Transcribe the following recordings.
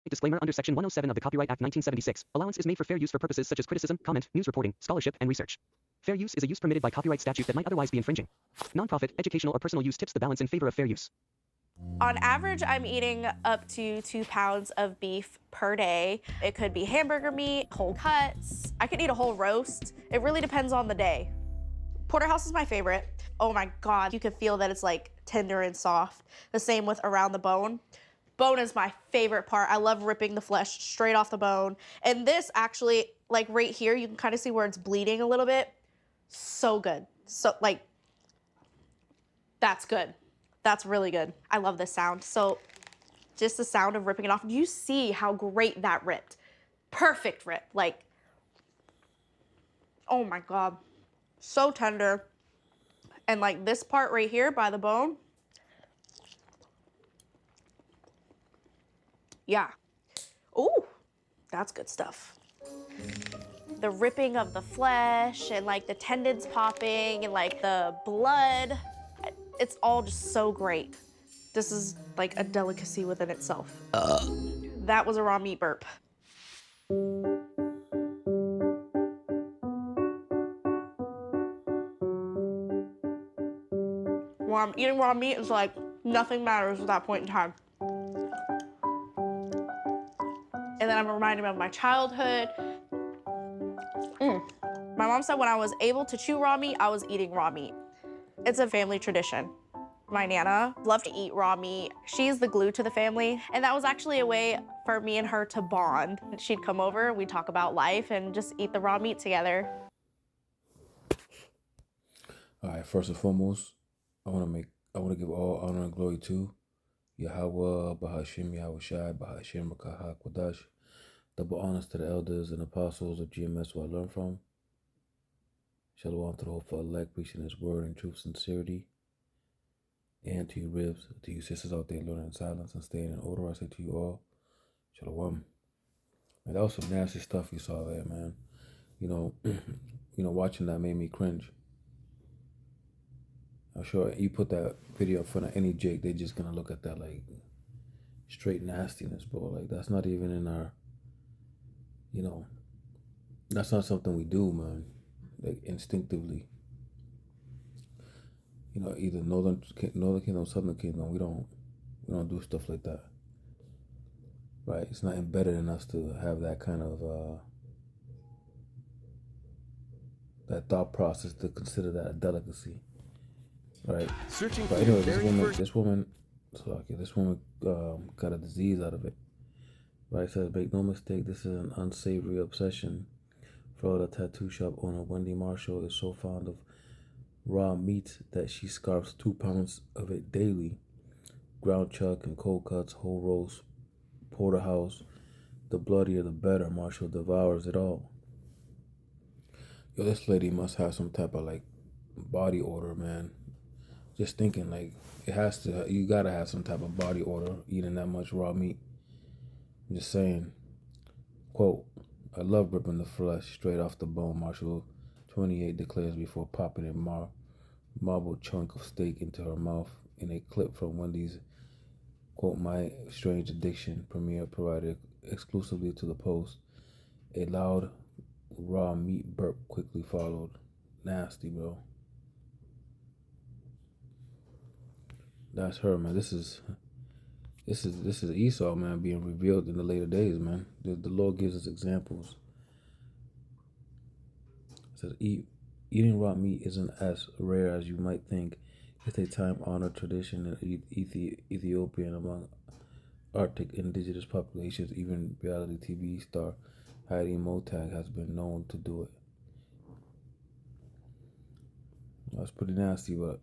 Disclaimer under Section 107 of the Copyright Act 1976, allowance is made for fair use for purposes such as criticism, comment, news reporting, scholarship, and research. Fair use is a use permitted by copyright statute that might otherwise be infringing. Nonprofit, educational, or personal use tips the balance in favor of fair use. On average, I'm eating up to 2 pounds of beef per day. It could be hamburger meat, whole cuts. I could eat a whole roast. It really depends on the day. Porterhouse is my favorite. Oh my God, you can feel that it's like tender and soft. The same with around the bone. Bone is my favorite part. I love ripping the flesh straight off the bone. And this actually, like right here, you can kind of see where it's bleeding a little bit. So good. So like, that's good. That's really good. I love this sound. So just the sound of ripping it off. You see how great that ripped. Perfect rip. Like, oh my God. So tender. And like this part right here by the bone. Yeah. Ooh, that's good stuff. The ripping of the flesh and like the tendons popping and like the blood. It's all just so great. This is like a delicacy within itself. That was a raw meat burp. When I'm eating raw meat, it's like nothing matters at that point in time. And then I'm reminded of my childhood. My mom said when I was able to chew raw meat, I was eating raw meat. It's a family tradition. My Nana loved to eat raw meat. She's the glue to the family. And that was actually a way for me and her to bond. She'd come over, we'd talk about life and just eat the raw meat together. All right, first and foremost, I want to give all honor and glory to Yahweh, Bahashim, Yahweh Shai, Bahashim, Rakah, Kwadash. Double honors to the elders and apostles of GMS who I learned from. Shalom to the hopeful elect, preaching his word in truth, sincerity. And to you ribs, to you sisters out there learning in silence and staying in order, I say to you all, Shalom. Man, that was some nasty stuff you saw there, man. Watching that made me cringe. I'm sure you put that video in front of any Jake, they just gonna look at that like straight nastiness, bro. Like that's not even in our, that's not something we do, man. Like instinctively. Either Northern Kingdom, Southern Kingdom, we don't do stuff like that. Right? It's not embedded in us to have that kind of that thought process to consider that a delicacy. Right? But anyway, this woman got a disease out of it. Right? It says, make no mistake, this is an unsavory obsession. Florida tattoo shop owner Wendy Marshall is so fond of raw meat that she scarfs 2 pounds of it daily. Ground chuck and cold cuts, whole roast, porterhouse. The bloodier the better. Marshall devours it all. Yo, this lady must have some type of like body order, man. Just thinking like you gotta have some type of body order eating that much raw meat. I'm just saying. Quote, I love ripping the flesh straight off the bone, Marshall 28 declares before popping a marble chunk of steak into her mouth in a clip from Wendy's, quote, My Strange Addiction premiere provided exclusively to the Post. A loud raw meat burp quickly followed. Nasty, bro. That's her, man. This is Esau, man, being revealed in the later days, man. The Lord gives us examples. It says, eating raw meat isn't as rare as you might think. It's a time-honored tradition in Ethiopia and among Arctic indigenous populations. Even reality TV star Heidi Motag has been known to do it. That's pretty nasty, but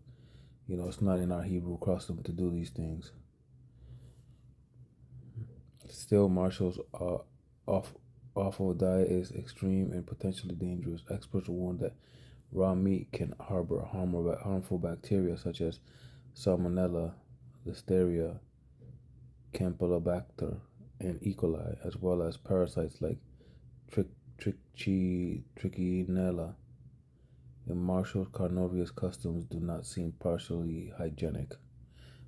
it's not in our Hebrew custom to do these things. Still, Marshall's awful diet is extreme and potentially dangerous. Experts warn that raw meat can harbor harmful bacteria such as Salmonella, Listeria, Campylobacter, and E. coli, as well as parasites like Trichinella. And Marshall's carnivorous customs do not seem partially hygienic.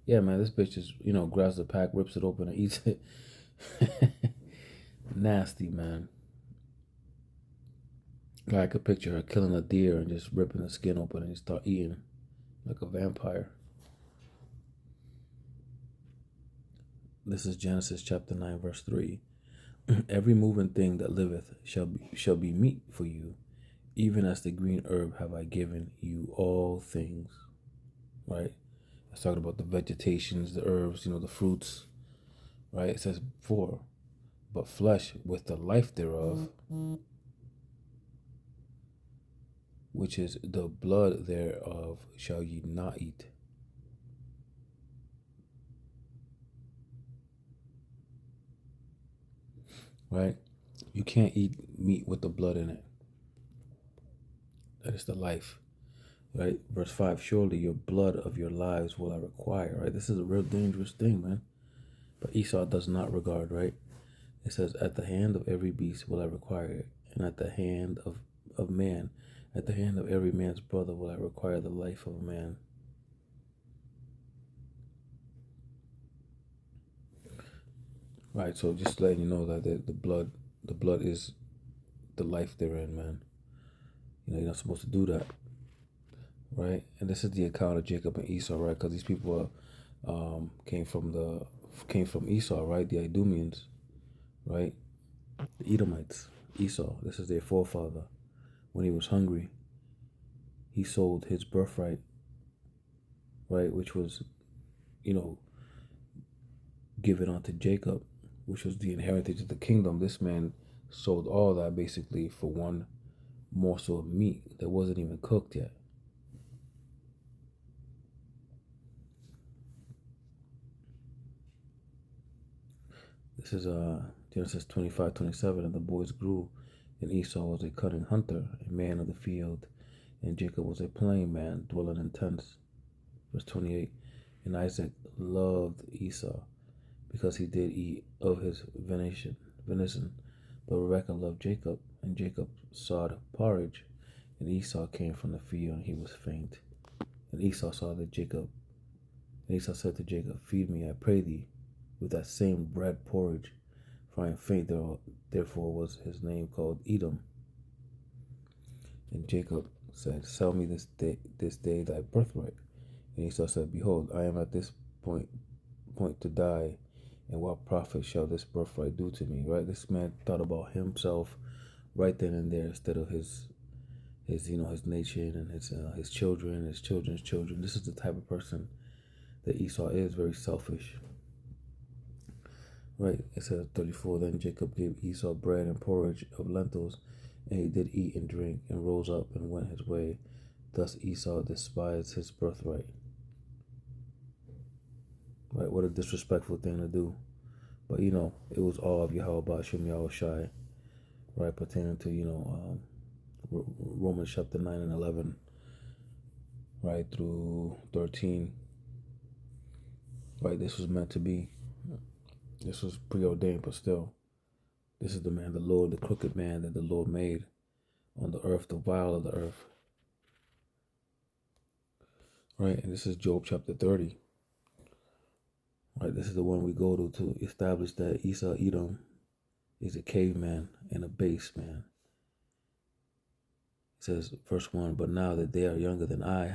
Yeah, man, this bitch just, grabs the pack, rips it open, and eats it. Nasty, man. I could picture her killing a deer and just ripping the skin open and start eating like a vampire. This is Genesis chapter 9, verse 3. Every moving thing that liveth shall be meat for you, even as the green herb have I given you all things. Right? It's talking about the vegetations, the herbs, the fruits. Right? It says 4. But flesh with the life thereof, which is the blood thereof, shall ye not eat. Right? You can't eat meat with the blood in it. That is the life. Right? Verse 5, surely your blood of your lives will I require. Right? This is a real dangerous thing, man. But Esau does not regard, right? It says, at the hand of every beast will I require it, and at the hand of man, at the hand of every man's brother will I require the life of a man. Right, so just letting you know that the blood is the life therein, man. You're not supposed to do that, right? And this is the account of Jacob and Esau, right? Because these people came from Esau, right? The Idumeans, right? The Edomites, Esau. This is their forefather. When he was hungry, he sold his birthright, right, which was, given unto Jacob, which was the inheritance of the kingdom. This man sold all that basically for one morsel of meat that wasn't even cooked yet. This is Genesis 25:27. And the boys grew, and Esau was a cunning hunter, a man of the field, and Jacob was a plain man, dwelling in tents. Verse 28. And Isaac loved Esau, because he did eat of his venison. But Rebekah loved Jacob, and Jacob sought porridge, and Esau came from the field, and he was faint. And Esau said to Jacob, feed me, I pray thee, with that same bread porridge, for I am faint. Therefore was his name called Edom. And Jacob said, sell me this day thy birthright. And Esau said, behold, I am at this point to die, and what profit shall this birthright do to me? Right? This man thought about himself right then and there, instead of his nation and his children, his children's children. This is the type of person that Esau is, very selfish. Right? It says 34. Then Jacob gave Esau bread and porridge of lentils, and he did eat and drink, and rose up and went his way. Thus Esau despised his birthright. Right, what a disrespectful thing to do. But it was all of Yahweh Shem Yahushai, right, pertaining to Romans chapter 9 and 11, right, through 13. Right, this was meant to be. This was preordained, but still, this is the man, the Lord, the crooked man that the Lord made on the earth, the vile of the earth. Right, and this is Job chapter 30. Right, this is the one we go to establish that Esau Edom is a caveman and a base man. It says, verse 1, but now that they are younger than I,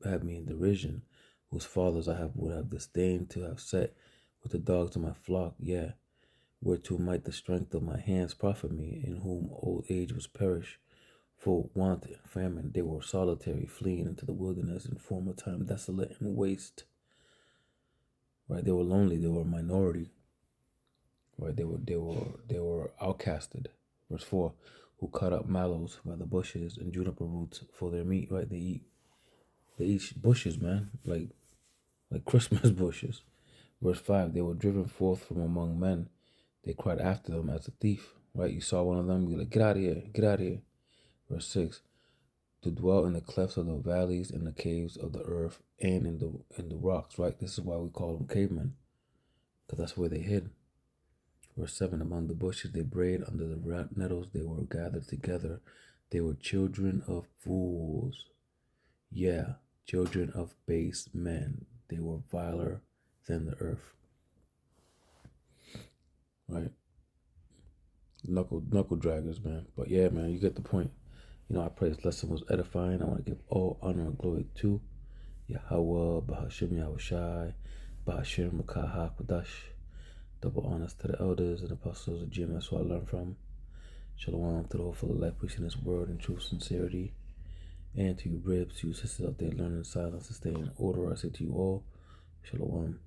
have me in derision, whose fathers would have disdained to have set with the dogs of my flock, whereto might the strength of my hands profit me, in whom old age was perished. For want and famine, they were solitary, fleeing into the wilderness in former time, desolate and waste. Right, they were lonely. They were a minority. Right, they were outcasted. Verse 4, who cut up mallows by the bushes and juniper roots for their meat. Right, they eat bushes, man, like Christmas bushes. Verse 5, they were driven forth from among men. They cried after them as a thief. Right, you saw one of them, you're like, get out of here, get out of here. Verse 6, to dwell in the clefts of the valleys, in the caves of the earth, and in the rocks. Right, this is why we call them cavemen, because that's where they hid. Verse 7, among the bushes they brayed, under the nettles they were gathered together. They were children of fools. Yeah, children of base men. They were viler than the earth. right? Knuckle draggers, man. But yeah, man, you get the point. I pray this lesson was edifying. I want to give all honor and glory to Yahweh, Bahashim Yahushai, Bahashim Makaha Kodash. Double honors to the elders and apostles of GMS who I learned from. Shalom to the whole full of life preaching this word in true sincerity. And to you, ribs, to you sisters out there learning silence and staying in order, I say to you all, Shalom.